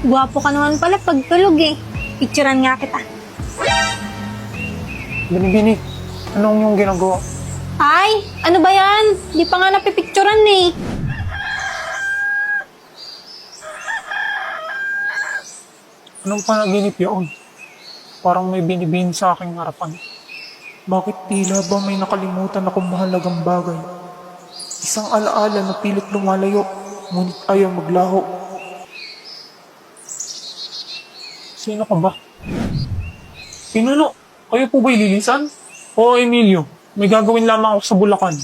Gwapo ka naman pala pag tulog eh. Picturean nga kita. Binibini, anong yung ginagawa? Ay, ano ba yan? Di pa nga napipicturean eh. Anong panaginip yun? Parang may binibini sa aking harapan. Bakit tila ba may nakalimutan akong mahalagang bagay? Isang alaala na pilit lumalayo, ngunit ayaw maglaho. Sino ka ba? Pinuno, kayo po ba'y lilisan? Oo, Emilio, may gagawin lamang ako sa Bulacan.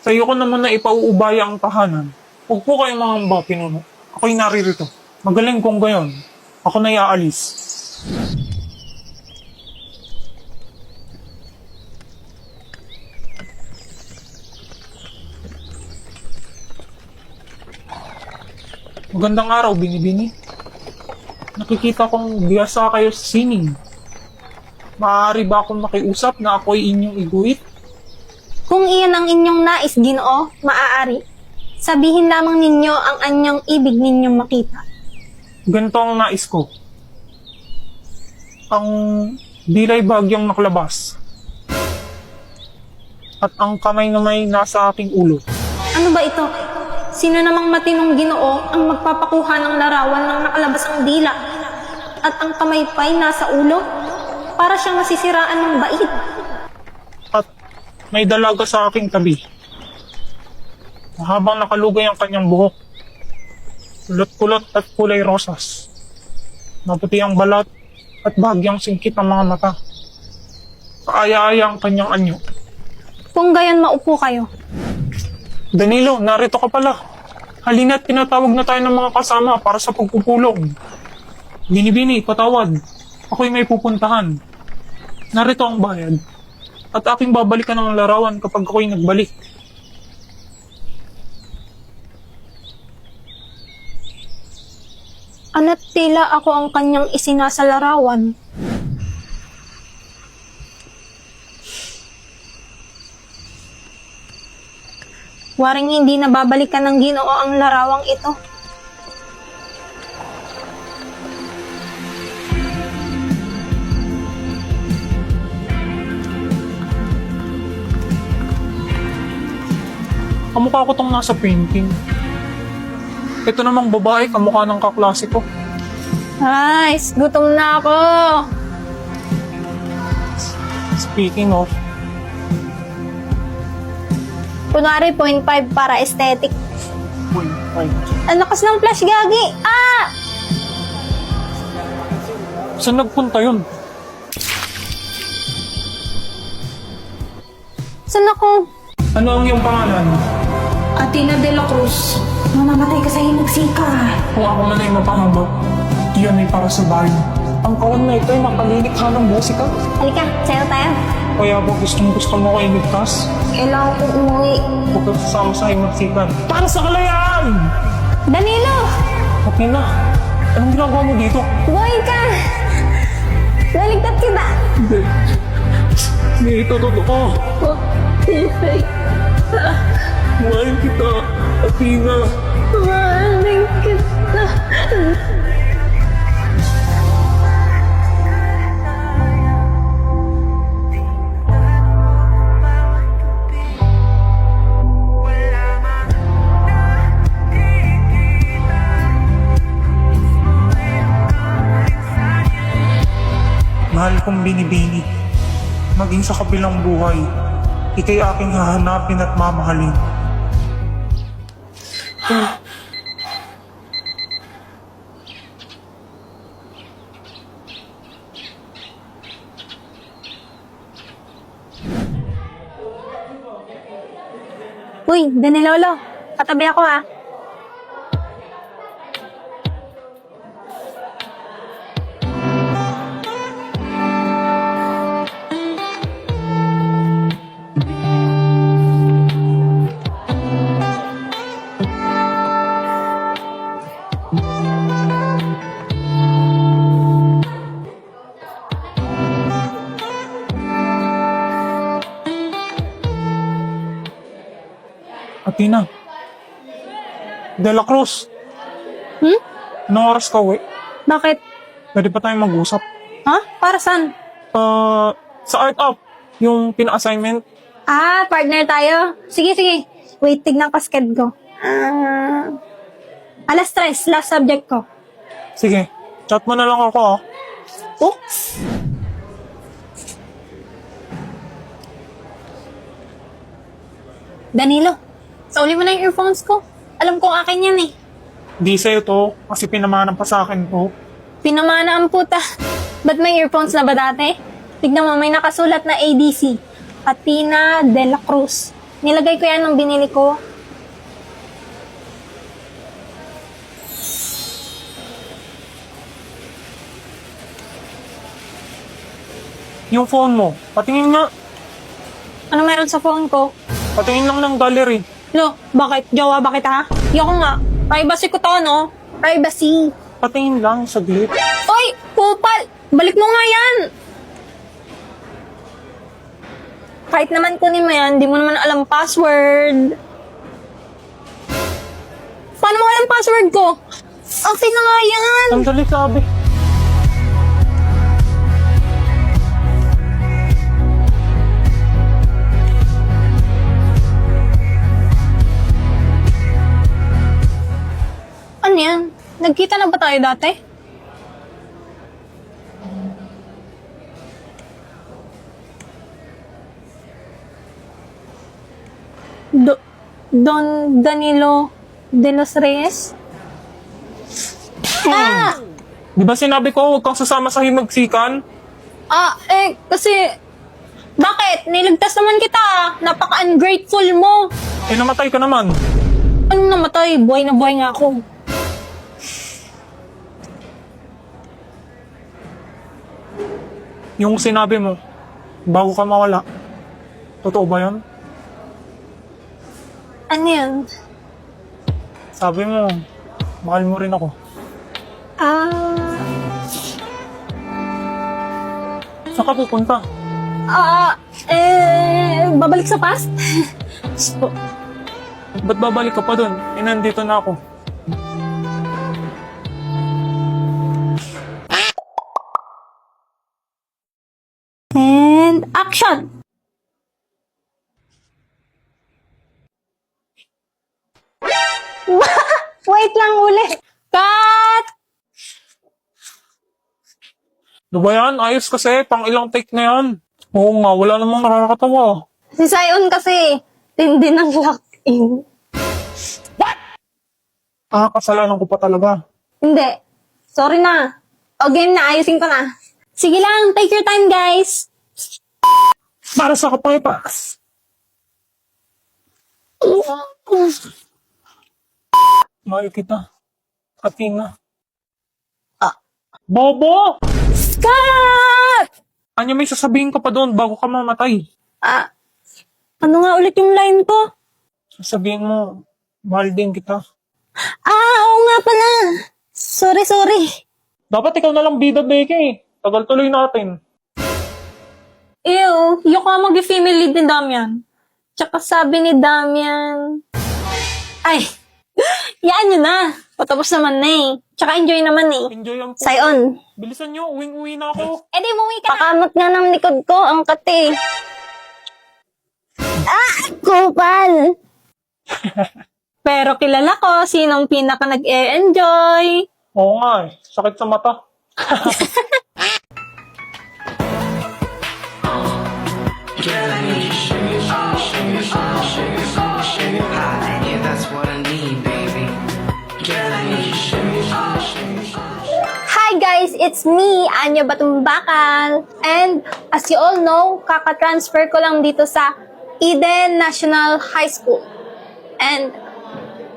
Sa iyo ko naman na ipauubaya ang tahanan. Huwag po kayong mangamba, Pinuno. Ako'y naririto. Magaling kong gayon. Ako na iaalis. Magandang araw, Binibini. Nakikita kong biyasa kayo sa sining. Maaari ba akong makiusap na ako'y inyong iguhit? Kung iyan ang inyong nais, Ginoo, maaari. Sabihin lamang ninyo ang anyong ibig ninyong makita. Ganito ang nais ko. Ang dilay bagyang naklabas. At ang kamay na may nasa aking ulo. Ano ba ito? Sino namang matinong Ginoo ang magpapakuha ng larawan ng nakalabas ang dila at ang kamay pa'y nasa ulo? Para siyang nasisiraan ng bait. At may dalaga sa aking tabi. Habang nakalugay ang kanyang buhok. Kulot-kulot at kulay rosas. Maputi ang balat at bagyang singkit ang mga mata. Kaaya-aya ang kanyang anyo. Kung gayon, maupo kayo. Danilo, narito ka pala. Halina't pinatawag na tayo ng mga kasama para sa pagpupulong. Binibini, patawad. Ako'y may pupuntahan. Narito ang bayad. At aking babalikan ang larawan kapag ako'y nagbalik. Ana't tila ako ang kanyang isinasa larawan. Waring hindi nababalikan ng Ginoo ang larawang ito. Kamukha ko tong nasa painting. Ito namang babae, kamukha ng kaklase ko. Ay, gutom na ako. Speaking of, Kunwari, 0.5 para aesthetic. Ang lakas ng flash, gagi! Ah! saan nagpunta yun? Saan ako? Ano ang iyong pangalan? Athena de la Cruz. Mamamatay ka sa hinigsika. Kung ako man ay mapahaba, iyon ay para sa bayan. Ang kawan na ito ay makalilikha ng musika. Halika, sayo tayo. Kaya ba gusto mo ko iligtas? Kailangan kong umuwi. Huwag ka sasama sa himagsikan. Para sa kalayaan! Danilo! Okay na. Anong ginagawa mo dito? Buhay ka! Naligtas kita! Hindi. Hindi ito totoo. Buhayin kita, Athena. Mahalin kita. Mahal kong binibini. Maging sa kabilang buhay, ikay aking hahanapin at mamahalin. Uy, Danilolo. Katabi ako ha. Athena. De la Cruz. Hmm? Anong oras ka uwi? Bakit? Pwede pa tayong mag-usap. Ha? Para saan? Sa art up, yung pina-assignment. Ah, partner tayo. Sige, sige. Wait, tignan ko schedule ko. Alas 3, last subject ko. Sige, chat mo na lang ako ah. Oops! Danilo, sauli mo na yung earphones ko. Alam kong akin yan eh. Di sa'yo to, kasi pinamanan pa sa akin to. Pinamana ang puta. Ba't may earphones na ba dati? Tignan mo, may nakasulat na ADC. Atina de la Cruz. Nilagay ko yan nung binili ko. Yung phone mo, patingin nga. Ano meron sa phone ko? Patingin lang ng gallery. Lo, bakit? Jowa ba kita? Yoko nga. Privacy ko to, no? Privacy. Patingin lang, saglit. Oy! Kupal! Balik mo nga yan! Kahit naman kunin mo yan, di mo naman alam password. Paano mo alam password ko? Okay na nga yan! Sandali, sabi. Ano yan? Nagkita na ba tayo dati? Don Danilo de los Reyes? Ah! Di ba sinabi ko, huwag kang sasama sa himagsikan? Kasi... Bakit? Niligtas naman kita. Napaka-ungrateful mo. Eh, namatay ka naman. Anong namatay? Buhay na buhay nga ako. Yung sinabi mo, bago ka mawala. Totoo ba yun? Ano yan? Sabi mo, mahal mo rin ako. Saan ka pupunta? Babalik sa past? Ba't babalik ka pa dun? Eh, nandito na ako. And action! Wait lang ulit. Cut! Ano ba yan? Ayos kasi, pang ilang take na yan. Oo nga, wala namang nakakatawa. Si Sion kasi, tindi ng lock-in. Kasalanan ko pa talaga. Hindi. Sorry na. O game na, ayusin ko na. Sige lang, take your time guys. Para sa kapaypas. Mahal kita. Katina. Bobo! Cut! Anya, may sasabihin ka pa doon bago ka mamatay. Ano nga ulit yung line ko? Sasabihin mo, mahal din kita. Oo nga pala. Sorry. Dapat ikaw na lang bida, Becky. Tagal tuloy natin. Ew, yung ka mag-female lead ni Damian. Tsaka sabi ni Damian... Ay, yaan nyo na. Patapos naman na eh. Tsaka enjoy naman eh. Enjoy ang po. Sion. Bilisan nyo, uwing-uwi na ako. Eh di umuwi ka na. Pakamot nga ng likod ko, ang kati. Kupal. Pero kilala ko, sinong pinaka nag-e-enjoy. Oo nga eh, sakit sa mata. Yeah, that's what I need, baby. Hi guys, it's me, Anya Batumbakal. And as you all know, kaka-transfer ko lang dito sa Eden National High School. And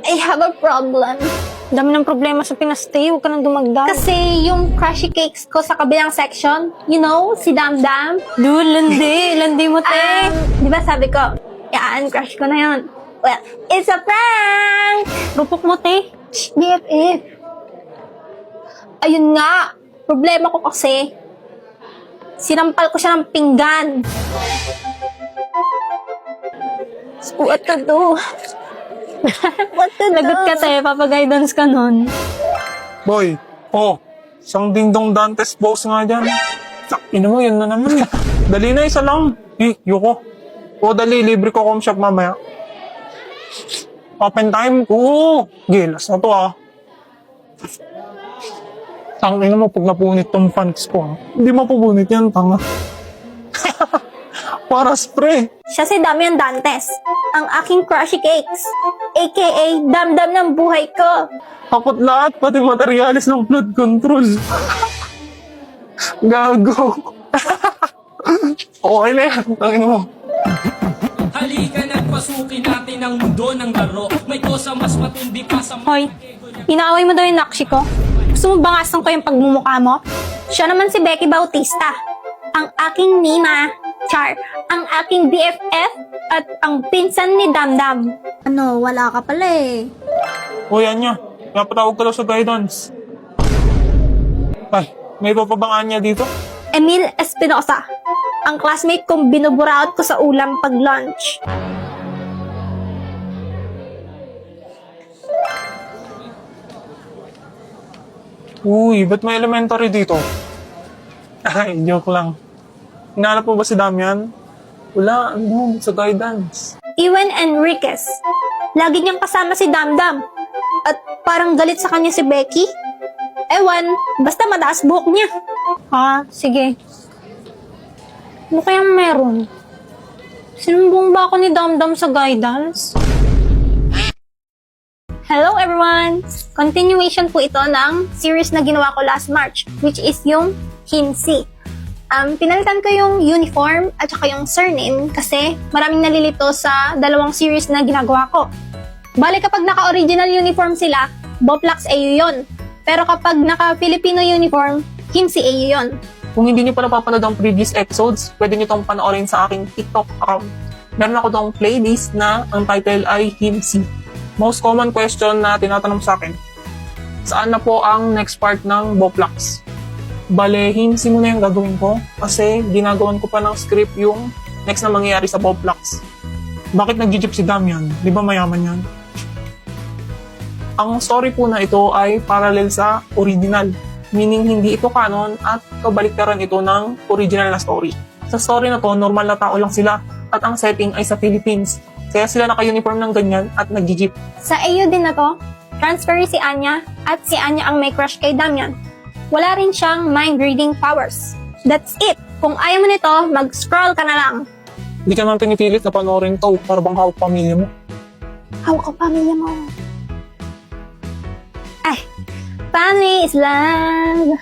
I have a problem. Dami ng problema sa Pinastay, huwag ka nang dumagdag. Kasi yung crushy cakes ko sa kabilang section, you know, si Damdam. Dude, landi mo te. Di ba sabi ko, yan, crush ko na yun. Well, it's a prank! Rupok mo te. Shh, BFF. Ayun nga, problema ko kasi, sinampal ko siya ng pinggan. What to do? What to do? Lagot ka tayo, papaguidance ka nun. Boy, Isang dingdong Dantes boss nga dyan. Ina mo, yun na naman eh. Dali na, isa lang. Yuko. O dali, libre ko home shop mamaya. Open time? Oo. Gilas na to ah. Tangina mo, pag napunit tong pants ko ah. Hindi mapupunit yan, tanga. Para spray. Siya si Damian Dantes, ang aking crushy cakes, aka damdam ng buhay ko. Kapot lahat, pati materialis ng flood control. Gago. Okay na yan, tangina mo. Halika na't pasukin natin ang mundo ng laro. May kosa mas matindi pa sa Hoy, inaaway mo daw yung nakshi ko? Gusto mo bangasan ko yung pagmumukha mo? Siya naman si Becky Bautista, ang aking Nina, Char, ang aking BFF, at ang pinsan ni Damdam. Ano, wala ka pala eh. O yan niya, napatawag ka daw sa guidance. Ay, may papabangaan niya dito? Emil Espinosa, ang classmate kong binuburaot ko sa ulam pag lunch. Uy, ba't may elementary dito? Ay, joke lang. Hinanap mo ba si Damian? Wala, ano, sa guidance. Iwan Enriquez, lagi niyang kasama si Damdam. At parang galit sa kanya si Becky. Ewan, basta mataas buhok niya. Sige. Ano kayang meron? Sinumbong ba ako ni Damdam sa guidance? Hello everyone! Continuation po ito ng series na ginawa ko last March, which is yung Hinsi. Pinalitan ko yung uniform at saka yung surname kasi maraming nalilito sa dalawang series na ginagawa ko. Bale kapag naka-original uniform sila, Boplax AU yun. Pero kapag naka-Filipino uniform, Hinsi AU yun. Kung hindi niyo pa napapanood ang previous episodes, pwede niyo tong panoorin sa aking TikTok account. Meron ako tong playlist na ang title ay Hinsi. Most common question na tinatanong sa akin, saan na po ang next part ng Boplax? Bale, Hinsi muna yung gagawin ko kasi ginagawan ko pa ng script yung next na mangyayari sa Boplax. Bakit nag-jeep si Damian? Di ba mayaman yan? Ang story po na ito ay parallel sa original, meaning hindi ito canon at kabaliktaran ito ng original na story. Sa story na to, normal na tao lang sila at ang setting ay sa Philippines. Kaya sila naka-uniform ng ganyan at nag-jeep. Sa AU din na to, transfer si Anya at si Anya ang may crush kay Damian. Wala rin siyang mind-reading powers. That's it! Kung ayaw mo nito, mag-scroll ka na lang. Hindi ka naman pinipilit na panoorin to para bang hawak pamilya mo. Hawak ka pamilya mo. Ay, family is love.